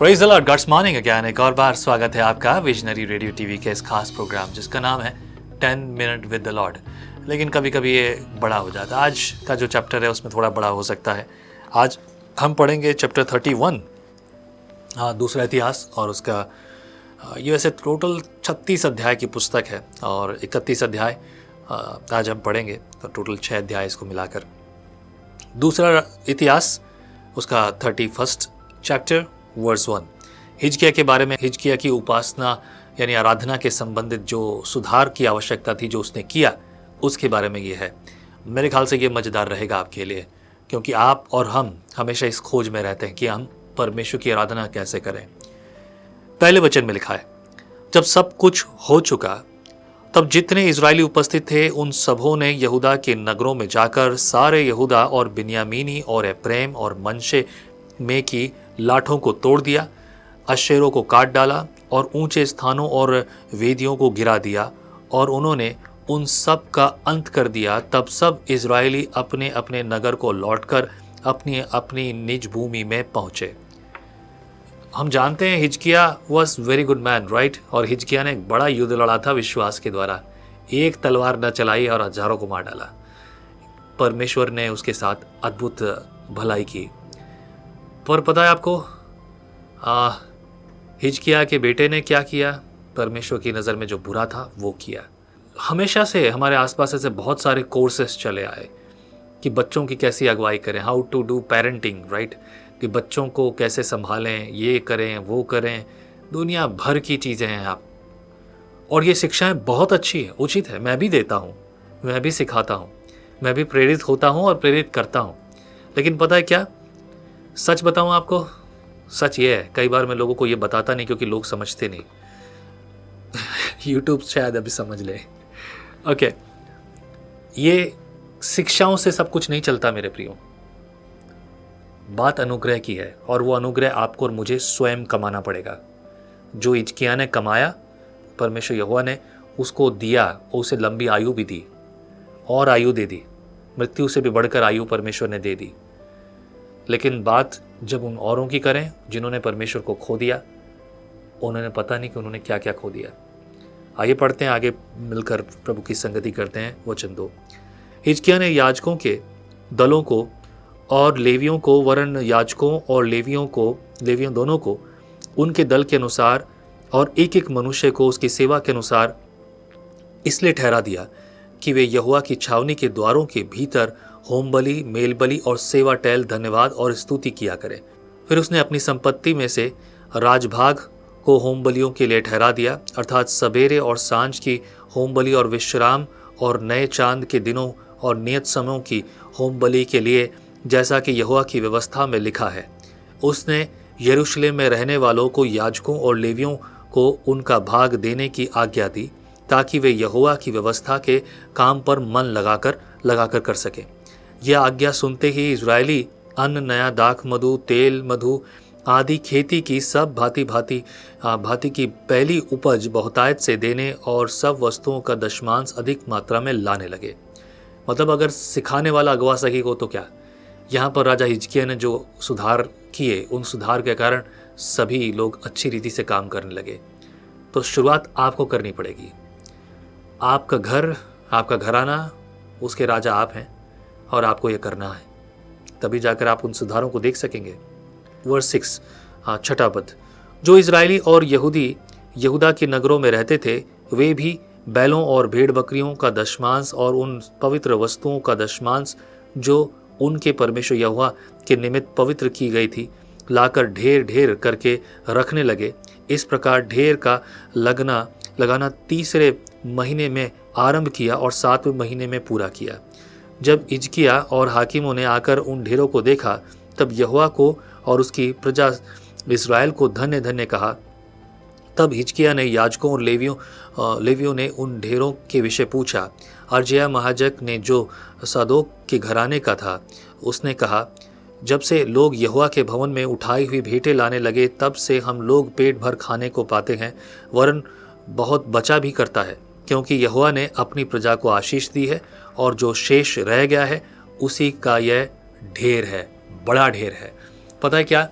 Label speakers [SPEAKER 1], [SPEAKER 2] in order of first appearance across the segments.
[SPEAKER 1] Praise the lord, God's morning again. एक और बार स्वागत है आपका विजनरी रेडियो टीवी के इस खास प्रोग्राम जिसका नाम है 10 मिनट विद द लॉर्ड। लेकिन कभी कभी ये बड़ा हो जाता है। आज का जो चैप्टर है उसमें थोड़ा बड़ा हो सकता है। आज हम पढ़ेंगे चैप्टर 31, दूसरा इतिहास, और उसका ये वैसे टोटल 36 अध्याय की पुस्तक है और 31 अध्याय आज हम पढ़ेंगे, तो टोटल 6 अध्याय इसको मिलाकर। दूसरा इतिहास उसका 31 चैप्टर वर्स 1, हिजकिया के बारे में, हिजकिया की उपासना यानी आराधना के संबंधित जो सुधार की आवश्यकता थी जो उसने किया, उसके बारे में ये है। मेरे ख्याल से ये मज़ेदार रहेगा आपके लिए, क्योंकि आप और हम हमेशा इस खोज में रहते हैं कि हम परमेश्वर की आराधना कैसे करें। पहले वचन में लिखा है, जब सब कुछ हो चुका तब जितने इजरायली उपस्थित थे उन सबों ने यहूदा के नगरों में जाकर सारे यहूदा और बिन्यामीनी और एप्रैम और मनशे में की लाठों को तोड़ दिया, अशेरों को काट डाला और ऊंचे स्थानों और वेदियों को गिरा दिया, और उन्होंने उन सब का अंत कर दिया। तब सब इजरायली अपने अपने नगर को लौटकर अपनी अपनी निज भूमि में पहुंचे। हम जानते हैं Hezekiah was very good man, right. और हिजकिया ने एक बड़ा युद्ध लड़ा था विश्वास के द्वारा। एक तलवार न चलाई और हजारों को मार डाला। परमेश्वर ने उसके साथ अद्भुत भलाई की। पर पता है आपको हिजकिया के बेटे ने क्या किया? परमेश्वर की नज़र में जो बुरा था वो किया। हमेशा से हमारे आसपास ऐसे बहुत सारे कोर्सेस चले आए कि बच्चों की कैसी अगुवाई करें, how to do parenting, right, कि बच्चों को कैसे संभालें, ये करें वो करें, दुनिया भर की चीज़ें हैं आप। और ये शिक्षाएं बहुत अच्छी है, उचित है, मैं भी देता हूँ, मैं भी सिखाता हूँ, मैं भी प्रेरित होता हूँ और प्रेरित करता हूँ। लेकिन पता है क्या, सच बताऊँ आपको, सच ये है, कई बार मैं लोगों को ये बताता नहीं क्योंकि लोग समझते नहीं। यूट्यूब शायद अभी समझ ले। ओके, ये शिक्षाओं से सब कुछ नहीं चलता मेरे प्रियो। बात अनुग्रह की है, और वो अनुग्रह आपको और मुझे स्वयं कमाना पड़ेगा। जो हिजकिया ने कमाया, परमेश्वर यहोवा ने उसको दिया, और उसे लंबी आयु भी दी और आयु दे दी, मृत्यु से भी बढ़कर आयु परमेश्वर ने दे दी। लेकिन बात जब उन औरों की करें जिन्होंने परमेश्वर को खो दिया, उन्होंने पता नहीं कि उन्होंने क्या क्या खो दिया। आगे पढ़ते हैं, आगे मिलकर प्रभु की संगति करते हैं। वचन 2, हिजकिया ने याजकों के दलों को और लेवियों को, वरन याजकों और लेवियों दोनों को उनके दल के अनुसार और एक एक मनुष्य को उसकी सेवा के अनुसार इसलिए ठहरा दिया कि वे यहोवा की छावनी के द्वारों के भीतर होम बलि, मेल बलि और सेवा टहल, धन्यवाद और स्तुति किया करें। फिर उसने अपनी संपत्ति में से राजभाग को होम बलियों के लिए ठहरा दिया, अर्थात सवेरे और सांझ की होम बलि और विश्राम और नए चांद के दिनों और नियत समयों की होम बलि के लिए, जैसा कि यहोवा की व्यवस्था में लिखा है। उसने यरूशलेम में रहने वालों को, याजकों और लेवियों को उनका भाग देने की आज्ञा दी, ताकि वे यहोवा की व्यवस्था के काम पर मन लगाकर कर सकें। यह आज्ञा सुनते ही इजरायली अन्न, नया दाख, मधु, तेल, मधु आदि खेती की सब भांति की पहली उपज बहुतायत से देने और सब वस्तुओं का दशमांश अधिक मात्रा में लाने लगे। मतलब अगर सिखाने वाला अगवा सही हो तो क्या, यहाँ पर राजा हिजकिया ने जो सुधार किए, उन सुधार के कारण सभी लोग अच्छी रीति से काम करने लगे। तो शुरुआत आपको करनी पड़ेगी। आपका घर, आपका घराना, उसके राजा आप हैं और आपको ये करना है, तभी जाकर आप उन सुधारों को देख सकेंगे। वर्स 6, छठा पद, जो इजरायली और यहूदा के नगरों में रहते थे, वे भी बैलों और भेड़ बकरियों का दशमांश और उन पवित्र वस्तुओं का दशमांश जो उनके परमेश्वर यहोवा के निमित्त पवित्र की गई थी, लाकर ढेर ढेर करके रखने लगे। इस प्रकार ढेर का लगाना तीसरे महीने में आरंभ किया और 7वें महीने में पूरा किया। जब हिजकिया और हाकिमों ने आकर उन ढेरों को देखा, तब यहोवा को और उसकी प्रजा इस्राएल को धन्य धन्य कहा। तब हिजकिया ने याजकों और लेवियों ने उन ढेरों के विषय पूछा। अर्जया महाजक ने, जो सादोक के घराने का था, उसने कहा, जब से लोग यहोवा के भवन में उठाई हुई भेंटें लाने लगे, तब से हम लोग पेट भर खाने को पाते हैं, वरन बहुत बचा भी करता है, क्योंकि यहोवा ने अपनी प्रजा को आशीष दी है, और जो शेष रह गया है उसी का यह ढेर है, बड़ा ढेर है। पता है क्या,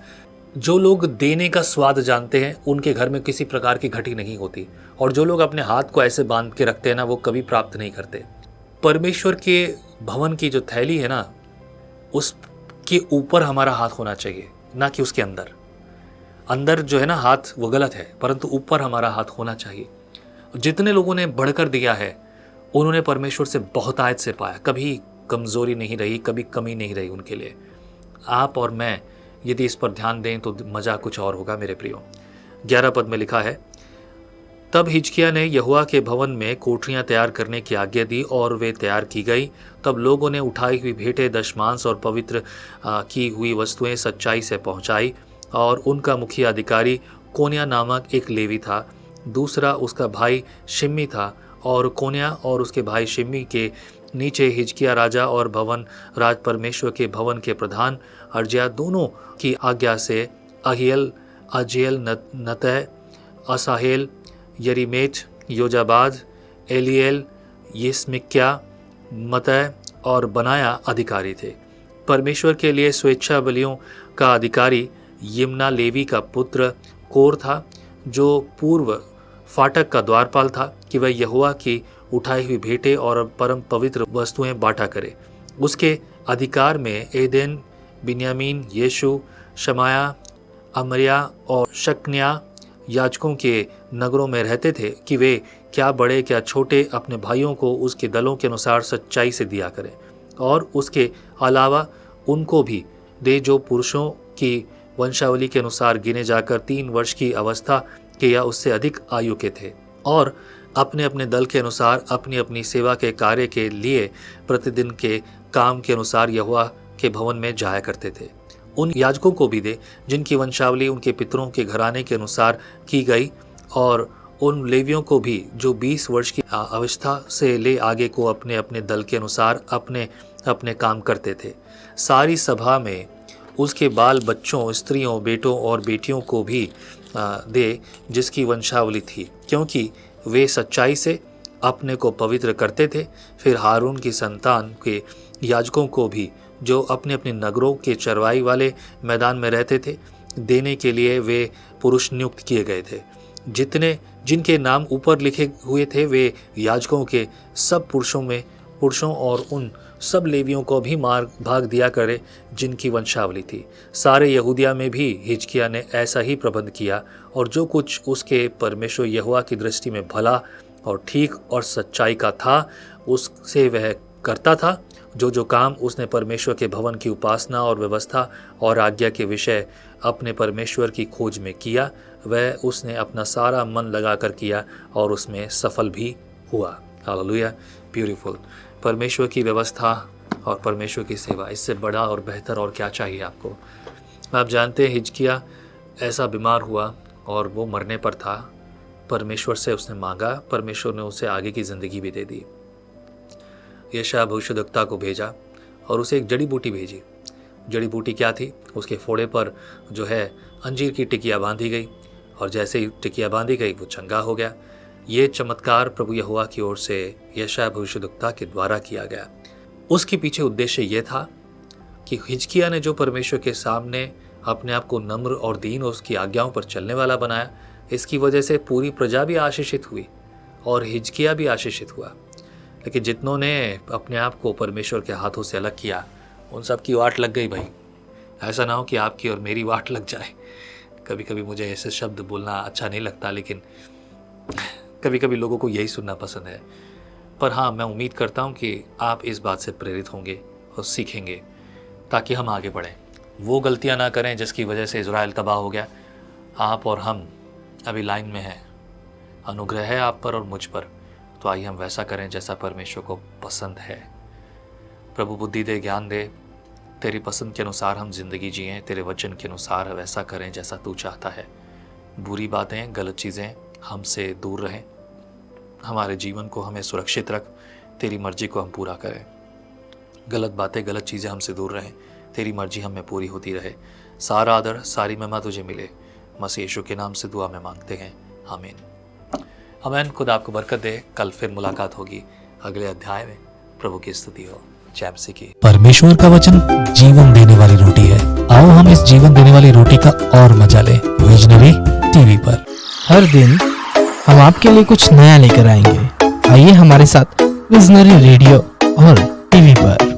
[SPEAKER 1] जो लोग देने का स्वाद जानते हैं उनके घर में किसी प्रकार की घटी नहीं होती, और जो लोग अपने हाथ को ऐसे बांध के रखते हैं ना, वो कभी प्राप्त नहीं करते। परमेश्वर के भवन की जो थैली है ना, उसके ऊपर हमारा हाथ होना चाहिए, ना कि उसके अंदर। अंदर जो है ना हाथ, वो गलत है, परंतु ऊपर हमारा हाथ होना चाहिए। जितने लोगों ने बढ़कर दिया है उन्होंने परमेश्वर से बहुत आयत से पाया, कभी कमजोरी नहीं रही, कभी कमी नहीं रही उनके लिए। आप और मैं यदि इस पर ध्यान दें तो मजा कुछ और होगा मेरे प्रियो। 11 पद में लिखा है, तब हिजकिय्याह ने यहोवा के भवन में कोठरियां तैयार करने की आज्ञा दी और वे तैयार की गई। तब लोगों ने उठाई हुई भेंटें, दशमांस और पवित्र की हुई वस्तुएं सच्चाई से पहुंचाई। और उनका मुखिया अधिकारी कोन्या नामक एक लेवी था, दूसरा उसका भाई शिम्मी था, और कोन्या और उसके भाई शिम्मी के नीचे हिजकिय्याह राजा और भवन राज परमेश्वर के भवन के प्रधान अर्जिया दोनों की आज्ञा से अहियल, अजेल, नतह, असाहेल, यरीमेत, योजाबाद, एलिएल, यिसमिक्या, मतय और बनाया अधिकारी थे। परमेश्वर के लिए स्वेच्छा बलियों का अधिकारी यिम्ना लेवी का पुत्र कोर था, जो पूर्व फाटक का द्वारपाल था, कि वह यहोवा की उठाई हुई भेंटें और परम पवित्र वस्तुएं बांटा करे। उसके अधिकार में एदेन, बिन्यामीन, यीशु, शमाया, अमरिया और शक्न्या याजकों के नगरों में रहते थे, कि वे क्या बड़े क्या छोटे अपने भाइयों को उसके दलों के अनुसार सच्चाई से दिया करें। और उसके अलावा उनको भी दे जो पुरुषों की वंशावली के अनुसार गिने जाकर 3 वर्ष की अवस्था के या उससे अधिक आयु के थे, और अपने अपने दल के अनुसार अपनी अपनी सेवा के कार्य के लिए प्रतिदिन के काम के अनुसार यहोवा के भवन में जाया करते थे। उन याजकों को भी दे जिनकी वंशावली उनके पितरों के घराने के अनुसार की गई, और उन लेवियों को भी जो 20 वर्ष की अवस्था से ले आगे को अपने अपने दल के अनुसार अपने अपने काम करते थे। सारी सभा में उसके बाल बच्चों, स्त्रियों, बेटों और बेटियों को भी दे जिसकी वंशावली थी, क्योंकि वे सच्चाई से अपने को पवित्र करते थे। फिर हारून की संतान के याजकों को भी, जो अपने अपने नगरों के चरवाई वाले मैदान में रहते थे, देने के लिए वे पुरुष नियुक्त किए गए थे। जिनके नाम ऊपर लिखे हुए थे वे याजकों के सब पुरुषों और उन सब लेवियों को भी भाग दिया करे जिनकी वंशावली थी। सारे यहूदिया में भी हिजकिय्याह ने ऐसा ही प्रबंध किया, और जो कुछ उसके परमेश्वर यहोवा की दृष्टि में भला और ठीक और सच्चाई का था उससे वह करता था। जो काम उसने परमेश्वर के भवन की उपासना और व्यवस्था और आज्ञा के विषय अपने परमेश्वर की खोज में किया, वह उसने अपना सारा मन लगाकर किया और उसमें सफल भी हुआ। Hallelujah, beautiful. परमेश्वर की व्यवस्था और परमेश्वर की सेवा, इससे बड़ा और बेहतर और क्या चाहिए आपको। आप जानते हैं हिजकिय्याह ऐसा बीमार हुआ और वो मरने पर था। परमेश्वर से उसने मांगा, परमेश्वर ने उसे आगे की ज़िंदगी भी दे दी। यशायाह भविष्यद्वक्ता को भेजा और उसे एक जड़ी बूटी भेजी। जड़ी बूटी क्या थी? उसके फोड़े पर जो है अंजीर की टिकिया बांधी गई, और जैसे ही टिकिया बांधी गई वो चंगा हो गया। ये चमत्कार प्रभु यहोवा की ओर से यशायाह भविष्यद्वक्ता के द्वारा किया गया। उसके पीछे उद्देश्य ये था कि हिजकिय्याह ने जो परमेश्वर के सामने अपने आप को नम्र और दीन और उसकी आज्ञाओं पर चलने वाला बनाया, इसकी वजह से पूरी प्रजा भी आशीषित हुई और हिजकिय्याह भी आशीषित हुआ। लेकिन जितनों ने अपने आप को परमेश्वर के हाथों से अलग किया, उन सब की वाट लग गई भाई। ऐसा ना हो कि आपकी और मेरी वाट लग जाए। कभी कभी मुझे ऐसे शब्द बोलना अच्छा नहीं लगता, लेकिन कभी कभी लोगों को यही सुनना पसंद है। पर हाँ, मैं उम्मीद करता हूँ कि आप इस बात से प्रेरित होंगे और सीखेंगे, ताकि हम आगे बढ़ें, वो गलतियाँ ना करें जिसकी वजह से इज़राइल तबाह हो गया। आप और हम अभी लाइन में हैं, अनुग्रह है आप पर और मुझ पर, तो आइए हम वैसा करें जैसा परमेश्वर को पसंद है। प्रभु बुद्धि दे, ज्ञान दे, तेरी पसंद के अनुसार हम जिंदगी जिएं, तेरे वचन के अनुसार वैसा करें जैसा तू चाहता है। बुरी बातें, गलत चीज़ें हमसे दूर रहें, हमारे जीवन को हमें सुरक्षित रख, तेरी मर्जी को हम पूरा करें। गलत बातें, गलत चीज़ें हमसे दूर रहें, तेरी मर्जी हमें पूरी होती रहे। सारा आदर, सारी महिमा तुझे मिले, मसीह यीशु के नाम से दुआ में मांगते हैं, आमीन। आमीन। खुदा आपको बरकत दे। कल फिर मुलाकात होगी अगले अध्याय में। प्रभु की स्तुति हो। जय मसीह की।
[SPEAKER 2] परमेश्वर का वचन जीवन देने वाली रोटी है।
[SPEAKER 1] आओ हम इस जीवन देने वाली रोटी का और मजा लें विजनरी टीवी पर।
[SPEAKER 2] हर दिन हम आपके लिए कुछ नया लेकर आएंगे। आइए हमारे साथ विजनरी रेडियो और टीवी पर।